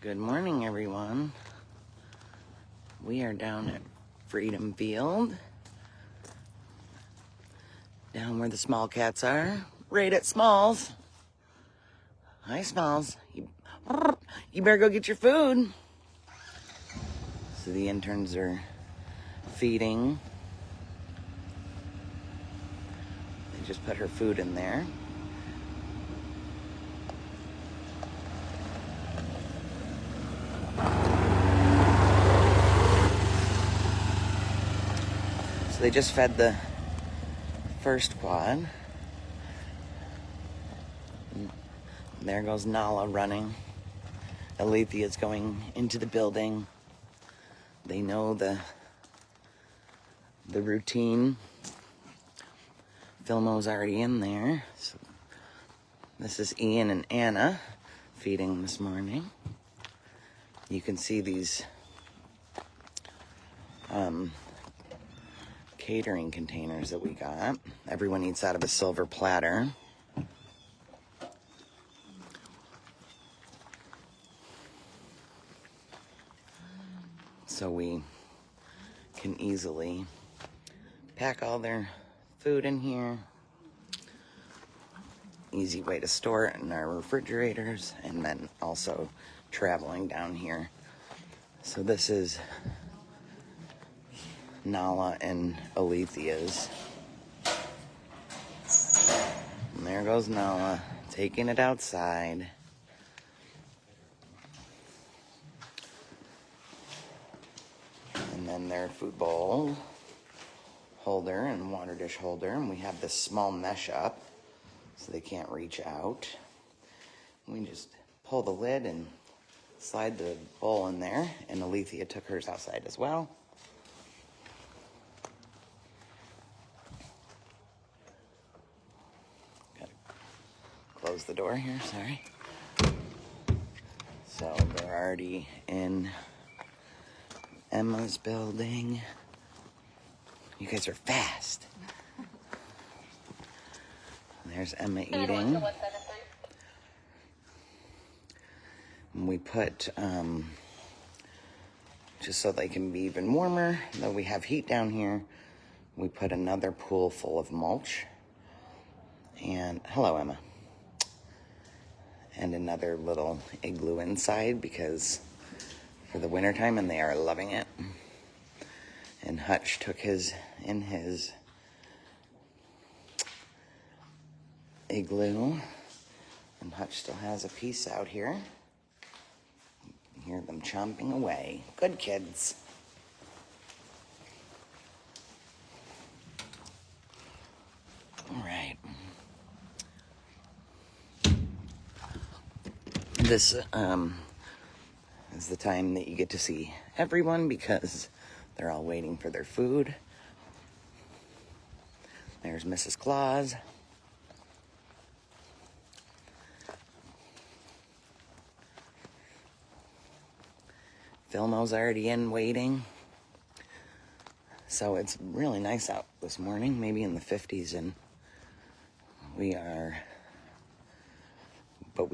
Good morning, everyone. We are down at Freedom Field, down where the small cats are, right at Smalls. Hi, Smalls. You better go get your food. So the interns are feeding. They just put her food in there. So they just fed the first quad. And there goes Nala running. Alethea's going into the building. They know the routine. Filmo's already in there. So this is Ian and Anna feeding this morning. You can see these catering containers that we got. Everyone eats out of a silver platter. So we can easily pack all their food in here. Easy way to store it in our refrigerators, and then also traveling down here. So this is Nala and Alethea's. And there goes Nala, taking it outside. And then their food bowl holder and water dish holder. And we have this small mesh up so they can't reach out. We just pull the lid and slide the bowl in there. And Alethea took hers outside as well. Close the door here, sorry. So they're already in Emma's building. You guys are fast. There's Emma eating. And we put, just so they can be even warmer, though we have heat down here, we put another pool full of mulch. And, hello, Emma. And another little igloo inside because for the wintertime, and they are loving it. And Hutch took his in his igloo, and Hutch still has a piece out here. You hear them chomping away. Good kids. All right. This is the time that you get to see everyone because they're all waiting for their food. There's Mrs. Claus. Filmo's already in waiting. So it's really nice out this morning, maybe in the 50s, and we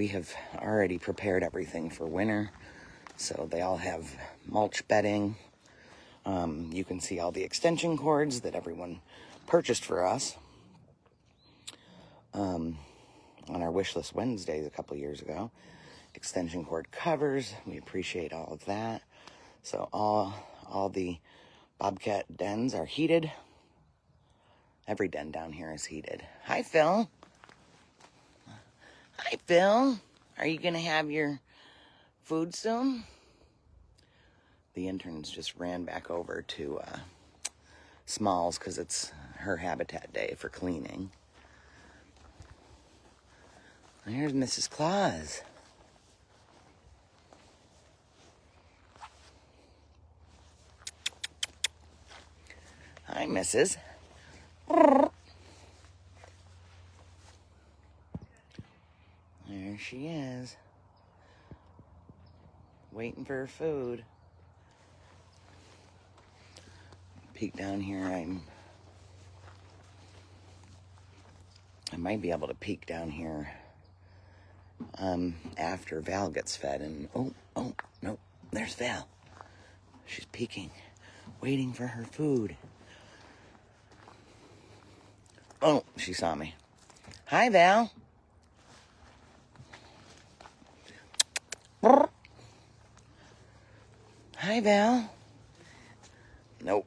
have already prepared everything for winter. So they all have mulch bedding. You can see all the extension cords that everyone purchased for us on our wish list Wednesdays a couple years ago. Extension cord covers. We appreciate all of that. So all the bobcat dens are heated. Every den down here is heated. Hi, Phil. Hi, Phil. Are you going to have your food soon? The interns just ran back over to Smalls because it's her habitat day for cleaning. There's Mrs. Claus. Hi, Mrs. There she is. Waiting for her food. Peek down here. I might be able to peek down here after Val gets fed. And oh, no, there's Val. She's peeking, waiting for her food. Oh, she saw me. Hi, Val. Hi, Val. Nope.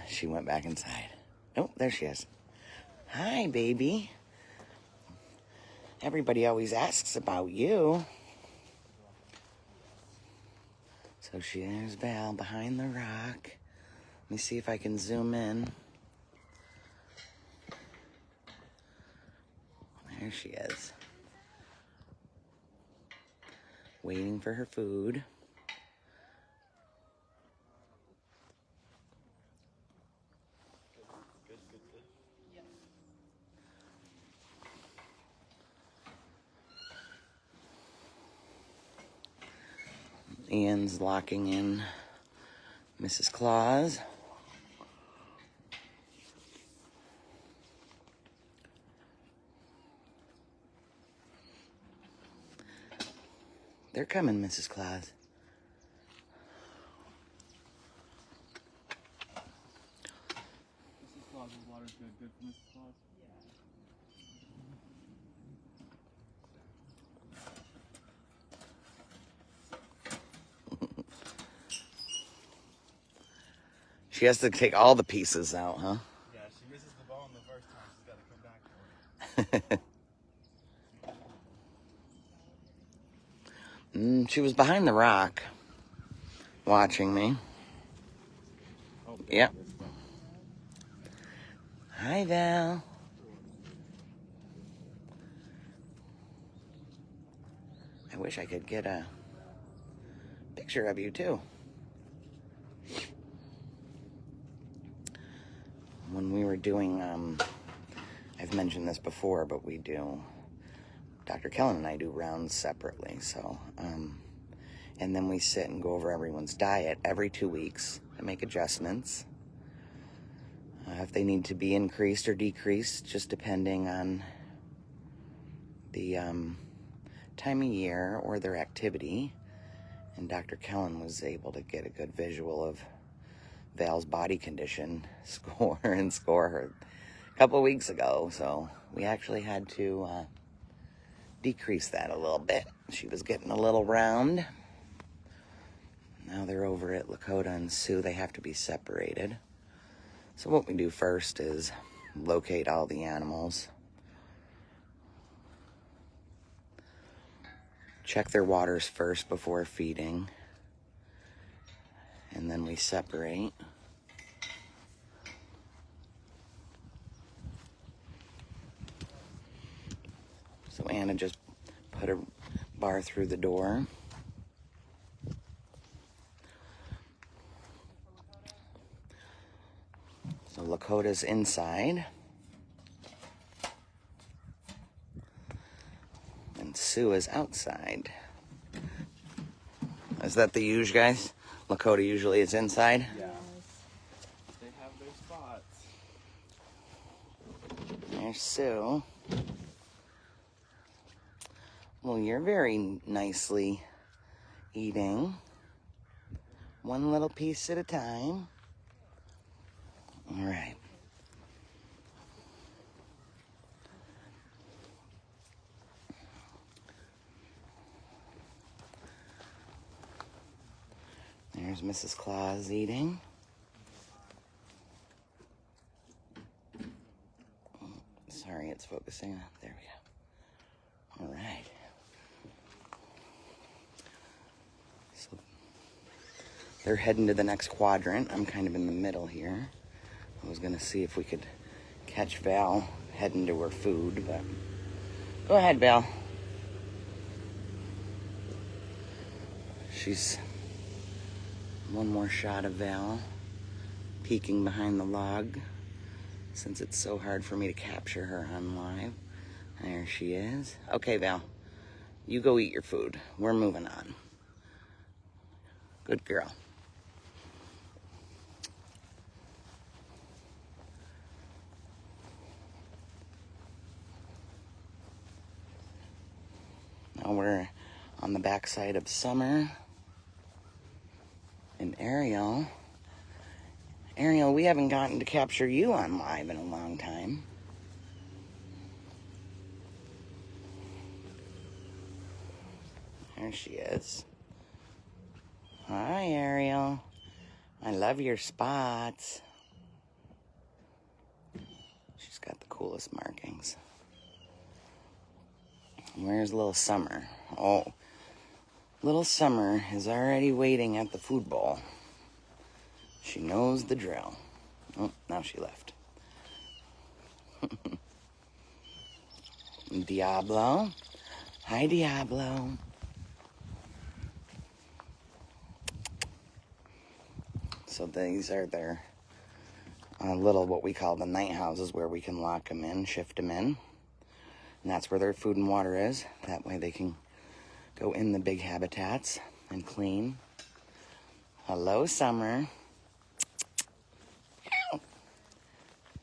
She went back inside. Nope, there she is. Hi, baby. Everybody always asks about you. So there's Val behind the rock. Let me see if I can zoom in. There she is. Waiting for her food. Ian's locking in Mrs. Claus. They're coming, Mrs. Claus. Mrs. Claus's water's good. Good for Mrs. Claus? She has to take all the pieces out, huh? Yeah, she misses the bone the first time. She's got to come back for it. She was behind the rock, watching me. Oh, Yep. Hi, Val. I wish I could get a picture of you, too. When we were doing, I've mentioned this before, but we do, Dr. Kellen and I do rounds separately, so, and then we sit and go over everyone's diet every 2 weeks and make adjustments. If they need to be increased or decreased, just depending on the time of year or their activity. And Dr. Kellen was able to get a good visual of Val's body condition score her a couple of weeks ago. So we actually had to decrease that a little bit. She was getting a little round. Now they're over at Lakota and Sioux. They have to be separated. So what we do first is locate all the animals. Check their waters first before feeding. And then we separate. So Anna just put a bar through the door. So Lakota's inside. And Sioux is outside. Is that the huge guys? Lakota usually is inside? Yeah. They have their spots. There's Sioux. Well, you're very nicely eating. One little piece at a time. All right. There's Mrs. Claus eating. Sorry, it's focusing. There we go. All right. So they're heading to the next quadrant. I'm kind of in the middle here. I was going to see if we could catch Val heading to her food, but go ahead, Val. She's one more shot of Val peeking behind the log since it's so hard for me to capture her on live. There she is. Okay, Val, you go eat your food. We're moving on. Good girl. Now we're on the backside of Summer and Ariel. Ariel, we haven't gotten to capture you on live in a long time. There she is. Hi, Ariel. I love your spots. She's got the coolest markings. Where's little Summer? Oh, little Summer is already waiting at the food bowl. She knows the drill. Oh, now she left. Diablo. Hi, Diablo. So these are their little, what we call the night houses, where we can lock them in, shift them in. And that's where their food and water is. That way they can go in the big habitats and clean. Hello, Summer.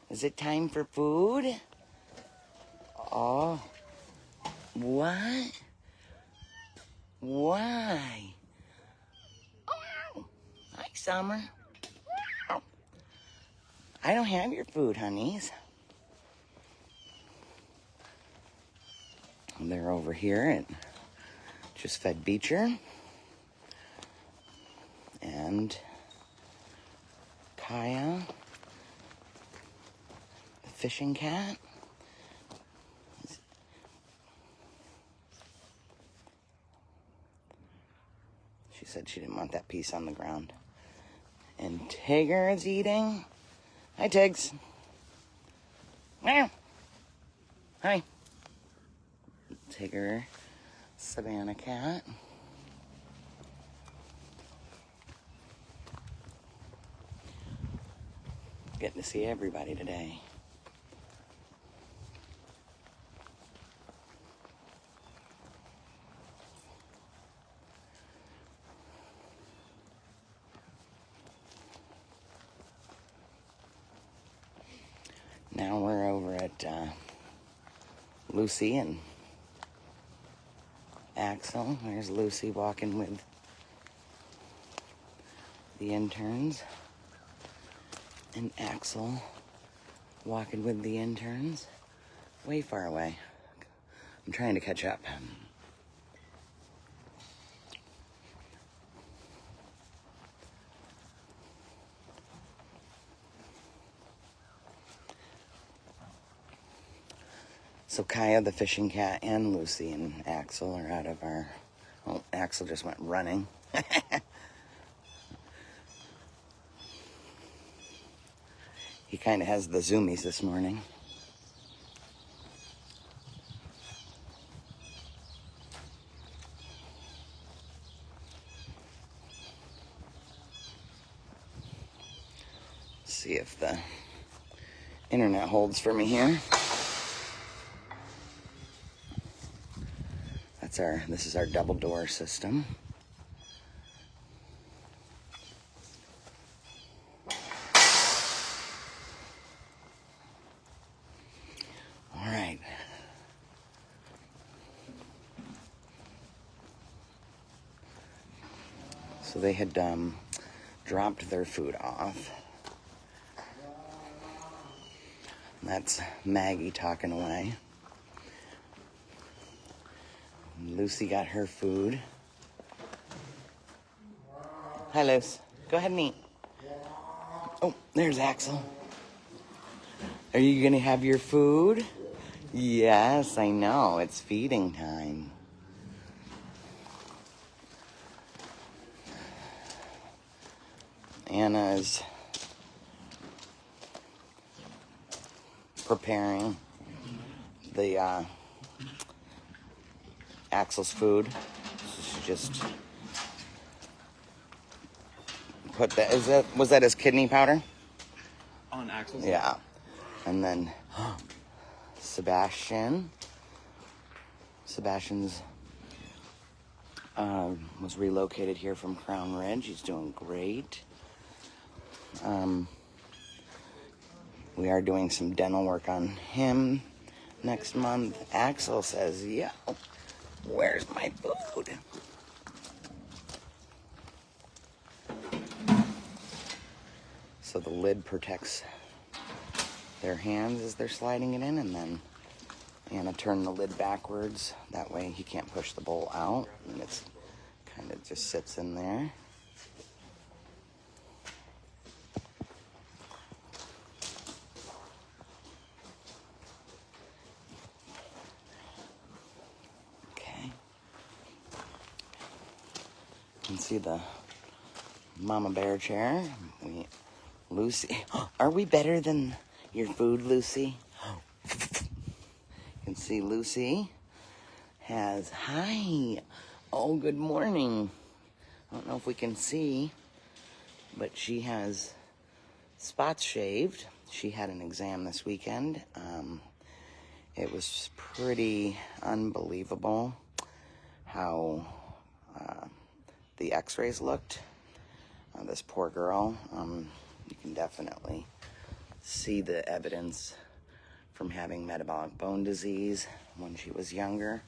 Is it time for food? Oh. What? Why? Oh. Hi, Summer. I don't have your food, honeys. They're over here and just fed Beecher and Kaya, the fishing cat. She said she didn't want that piece on the ground. And Tigger is eating. Hi, Tigs. Meow. Hi. Tigger, Savannah cat. Getting to see everybody today. Now we're over at Lucy and Axel. There's Lucy walking with the interns. And Axel walking with the interns. Way far away. I'm trying to catch up. So Kaya, the fishing cat, and Lucy and Axel are out of our... Oh, Axel just went running. He kind of has the zoomies this morning. See if the internet holds for me here. This is our double door system. All right. So they had dropped their food off. That's Maggie talking away. Lucy got her food. Hi, Luce. Go ahead and eat. Oh, there's Axel. Are you gonna have your food? Yes, I know. It's feeding time. Anna is preparing the Axel's food. She just put that. Was that his kidney powder? On Axel's? Yeah. And then Sebastian's was relocated here from Crown Ridge. He's doing great. We are doing some dental work on him next month. Axel says, yeah, Where's my food? So the lid protects their hands as they're sliding it in, and then Anna turned the lid backwards. That way he can't push the bowl out, and it's kind of just sits in there. Okay. You can see the mama bear chair. Lucy, are we better than your food, Lucy? You can see Lucy has, hi. Oh, good morning. I don't know if we can see, but she has spots shaved. She had an exam this weekend. It was pretty unbelievable how the x-rays looked. This poor girl, you can definitely see the evidence from having metabolic bone disease when she was younger.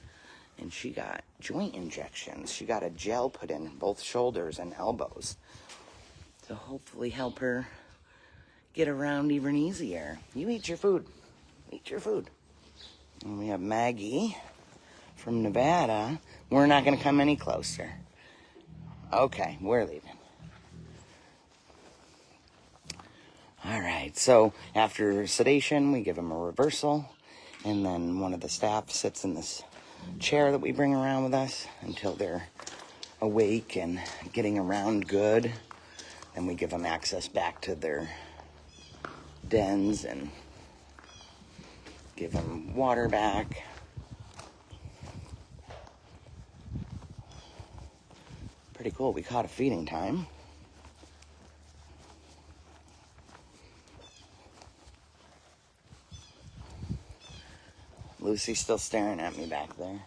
And she got joint injections. She got a gel put in both shoulders and elbows to hopefully help her get around even easier. You eat your food. Eat your food. And we have Maggie from Nevada. We're not going to come any closer. Okay, we're leaving. All right, so after sedation, we give him a reversal, and then one of the staff sits in this chair that we bring around with us until they're awake and getting around good. Then we give them access back to their dens and give them water back. Pretty cool. We caught a feeding time. Lucy's still staring at me back there,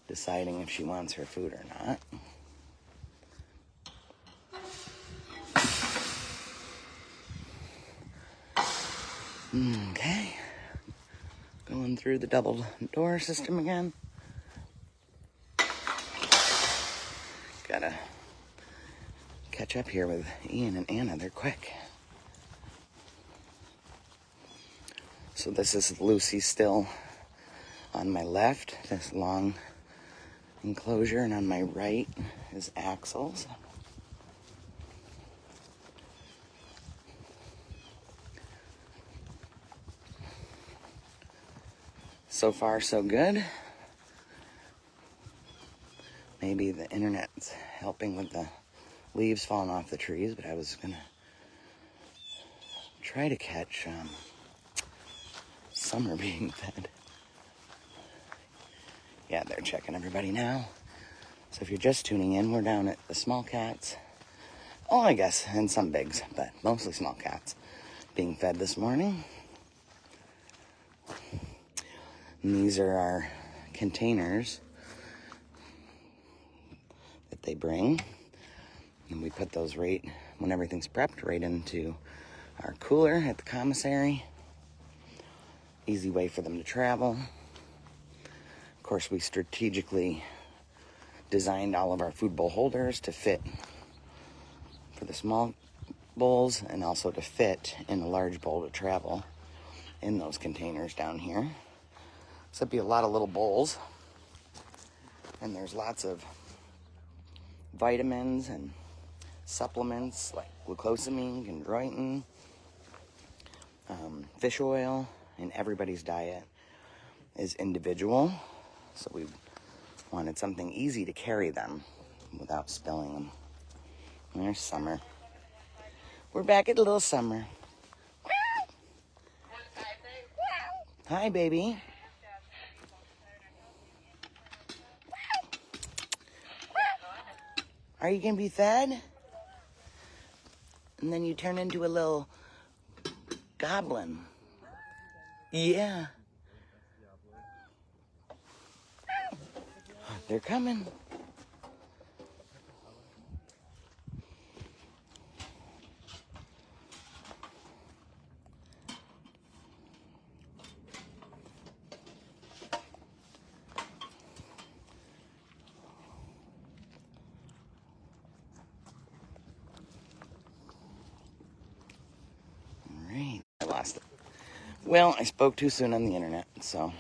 deciding if she wants her food or not. Okay. Going through the double door system again. Gotta catch up here with Ian and Anna. They're quick. So this is Lucy still on my left, this long enclosure, and on my right is Axel's. So far, so good. Maybe the internet's helping with the leaves falling off the trees, but I was gonna try to catch Summer being fed. Yeah, they're checking everybody now. So if you're just tuning in, we're down at the small cats. Oh, I guess, and some bigs, but mostly small cats being fed this morning. And these are our containers that they bring. And we put those right, when everything's prepped, right into our cooler at the commissary. Easy way for them to travel. Of course, we strategically designed all of our food bowl holders to fit for the small bowls and also to fit in a large bowl to travel in those containers down here. So it'd be a lot of little bowls, and there's lots of vitamins and supplements like glucosamine, chondroitin, fish oil, and everybody's diet is individual. So we wanted something easy to carry them without spilling them. And there's Summer. We're back at little Summer. Hi, baby. Are you gonna be fed? And then you turn into a little goblin. Yeah. They're coming. Well, I spoke too soon on the internet, so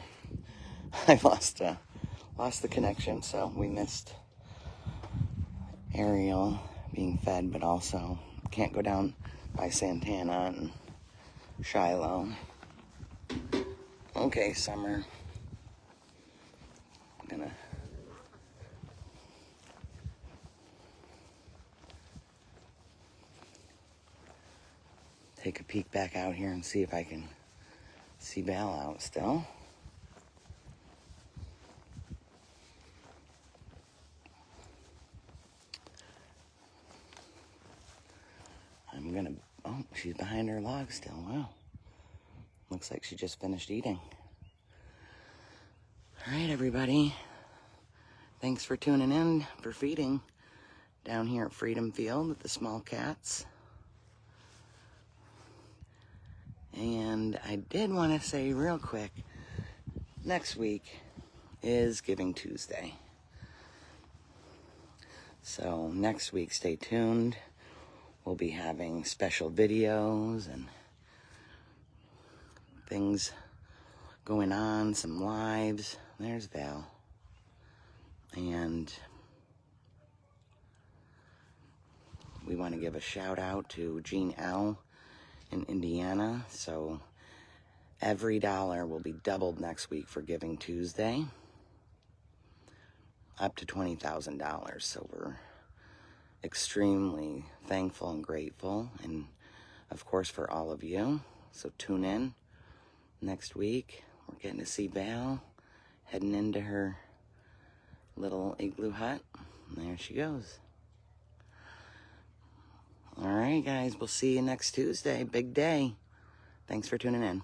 I lost the connection, so we missed Ariel being fed, but also can't go down by Santana and Shiloh. Okay, Summer. I'm gonna take a peek back out here and see if I can see Belle out still. Oh, she's behind her log still. Wow. Looks like she just finished eating. All right, everybody. Thanks for tuning in for feeding down here at Freedom Field with the small cats. And I did want to say real quick, next week is Giving Tuesday. So next week, stay tuned. We'll be having special videos and things going on, some lives. There's Val. And we want to give a shout out to Jean L. in Indiana. So every dollar will be doubled next week for Giving Tuesday, up to $20,000. So we're extremely thankful and grateful, and of course for all of you. So tune in next week. We're getting to see Val heading into her little igloo hut. And there she goes. All right, guys, we'll see you next Tuesday. Big day. Thanks for tuning in.